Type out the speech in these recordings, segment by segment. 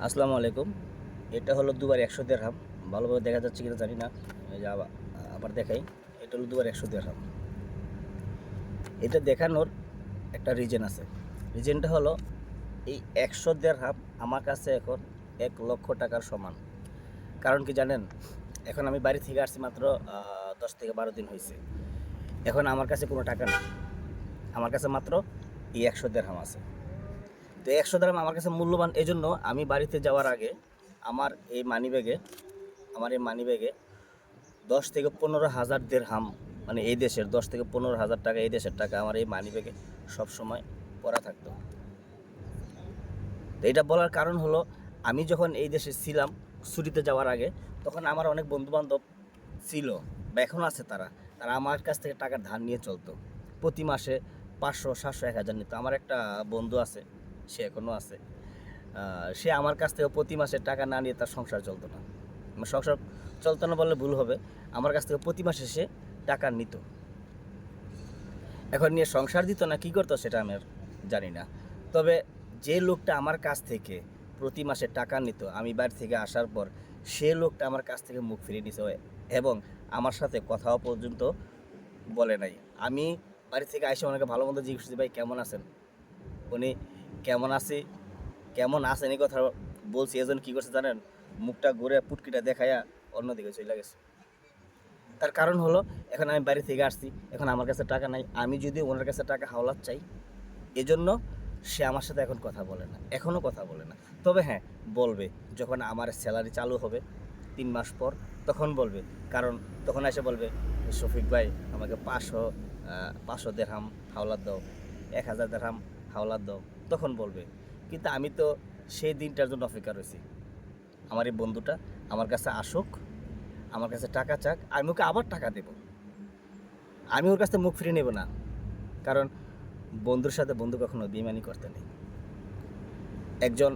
আসসালামু আলাইকুম। এটা হলো দুবার 100 দিরহাম। ভালোভাবে দেখা যাচ্ছে কিনা জানি না। এই যে আবার দেখাই। এটা হলো দুবার 100 দিরহাম। এটা দেখানোর একটা রিজন আছে। রিজনটা হলো এই 100 দিরহাম আমার কাছে এখন 1 লক্ষ টাকার সমান। কারণ কি জানেন? এখন আমি বাড়ি থেকে আসছি মাত্র 10 থেকে 12 দিন হয়েছে। এখন আমার কাছে কোনো টাকা নেই। আমার কাছে মাত্র এই 100 দিরহাম আছে। তো 100 দিরহাম আমার কাছে মূল্যবান, এজন্য আমি বাড়িতে যাওয়ার আগে আমার এই মানিব্যাগে 10 থেকে 15 হাজার দিরহাম, মানে এই দেশের 10 থেকে 15 হাজার টাকা, এই দেশের টাকা আমার এই মানিব্যাগে সবসময় পড়া থাকতো। তো এটা বলার কারণ হলো, আমি যখন এই দেশে ছিলাম ছুটিতে যাওয়ার আগে, তখন আমার অনেক বন্ধুবান্ধব ছিল বা এখনও আছে। তারা তারা আমার কাছ থেকে টাকা ধার নিয়ে চলতো। প্রতি মাসে 500, 700, 1000 নিত। আমার একটা বন্ধু আছে, সে এখনও আছে। সে আমার কাছ থেকে প্রতি মাসে টাকা না নিয়ে তার সংসার চলতো না। সংসার চলতো না বললে ভুল হবে, আমার কাছ থেকে প্রতি মাসে সে টাকা নিত। এখন নিয়ে সংসার দিত না, কী করতো সেটা আমি আর জানি না। তবে যে লোকটা আমার কাছ থেকে প্রতি মাসে টাকা নিত, আমি বাড়ি থেকে আসার পর সে লোকটা আমার কাছ থেকে মুখ ফিরিয়ে নিছে এবং আমার সাথে কথাও পর্যন্ত বলে নাই। আমি বাড়ি থেকে এসে ওনাকে ভালো মন্দ জিজ্ঞেস করছি, ভাই কেমন আছেন? উনি কেমন আছেন এই কথা বলছি, এজন কী করছে জানেন? মুখটা ঘুরে পুটকিটা দেখাইয়া অন্যদিকে চলে গেছে। তার কারণ হলো, এখন আমি বাড়ি থেকে আসছি, এখন আমার কাছে টাকা নাই। আমি যদি ওনার কাছে টাকা হাওলাত চাই, এজন্য সে আমার সাথে এখন কথা বলে না, এখনও কথা বলে না। তবে হ্যাঁ, বলবে যখন আমার স্যালারি চালু হবে 3 মাস পর, তখন বলবে। কারণ তখন এসে বলবে, শফিক ভাই আমাকে 500 দিরহাম হাওলাত দাও, 1000 দিরহাম হাওলাত দাও, তখন বলবে। কিন্তু আমি তো সেই দিনটার জন্য অপেক্ষা রয়েছি। আমার এই বন্ধুটা আমার কাছে আসুক, আমার কাছে টাকা চাক, আমি ওকে আবার টাকা দেব। আমি ওর কাছ থেকে মুখ ফিরে নেব না। কারণ বন্ধুর সাথে বন্ধু কখনো বেইমানি করতে নেই। একজন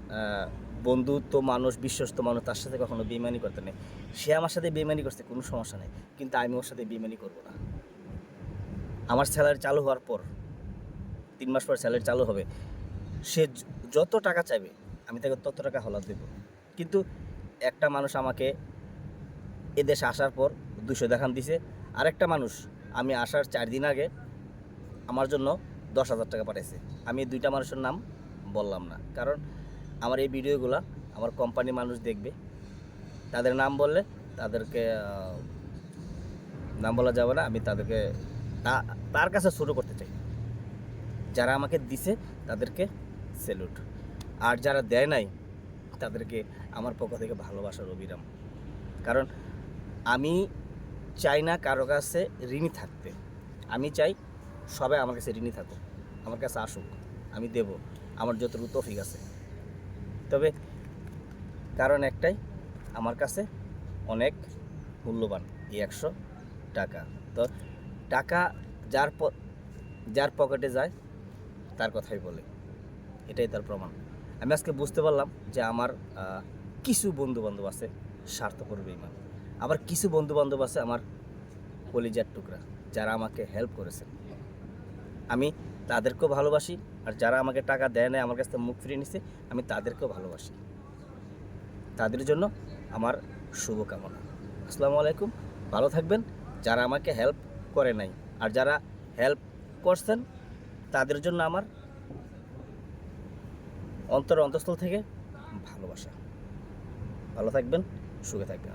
বন্ধুত্ব মানুষ, বিশ্বস্ত মানুষ, তার সাথে কখনো বেইমানি করতে নেই। সে আমার সাথে বেইমানি করছে, কোনো সমস্যা নেই, কিন্তু আমি ওর সাথে বেইমানি করব না। আমার স্যালারি চালু হওয়ার পর 3 মাস পর স্যালারি চালু হবে, সে যত টাকা চাইবে আমি তাকে তত টাকা হলাদ দেব। কিন্তু একটা মানুষ আমাকে এদেশে আসার পর 200 দিরহাম দিছে, আরেকটা মানুষ আমি আসার 4 দিন আগে আমার জন্য 10,000 টাকা পাঠাইছে। আমি এই দুইটা মানুষের নাম বললাম না, কারণ আমার এই ভিডিওগুলো আমার কোম্পানির মানুষ দেখবে। তাদের নাম বললে তাদেরকে নাম বলা যাবে না। আমি তাদেরকে তার কাছে শুরু করতে চাই। যারা আমাকে দিছে তাদেরকে স্যালুট, আর যারা দেয় নাই তাদেরকে আমার পক্ষ থেকে ভালোবাসার অবিরাম। কারণ আমি চাই না কারো কাছে ঋণী থাকতে। আমি চাই সবাই আমার কাছে ঋণী থাকুক, আমার কাছে আসুক, আমি দেব আমার যতটুকু তৌফিক আছে। তবে কারণ একটাই, আমার কাছে অনেক মূল্যবান এই 100 টাকা। তো টাকা যার পকেটে যায় তার কথাই বলে, এটাই তার প্রমাণ। আমি আজকে বুঝতে পারলাম যে আমার কিছু বন্ধুবান্ধব আছে স্বার্থপর বেঈমান, আবার কিছু বন্ধুবান্ধব আছে আমার কলিজার টুকরা, যারা আমাকে হেল্প করেছেন। আমি তাদেরকেও ভালোবাসি, আর যারা আমাকে টাকা দেয় না, আমার কাছ থেকে মুখ ফিরিয়ে নিছে, আমি তাদেরকেও ভালোবাসি। তাদের জন্য আমার শুভকামনা। আসসালামু আলাইকুম, ভালো থাকবেন। যারা আমাকে হেল্প করে নাই আর যারা হেল্প করছেন, তাদের জন্য আমার অন্তরস্থল থেকে ভালোবাসা। ভালো থাকবেন, সুখে থাকবেন।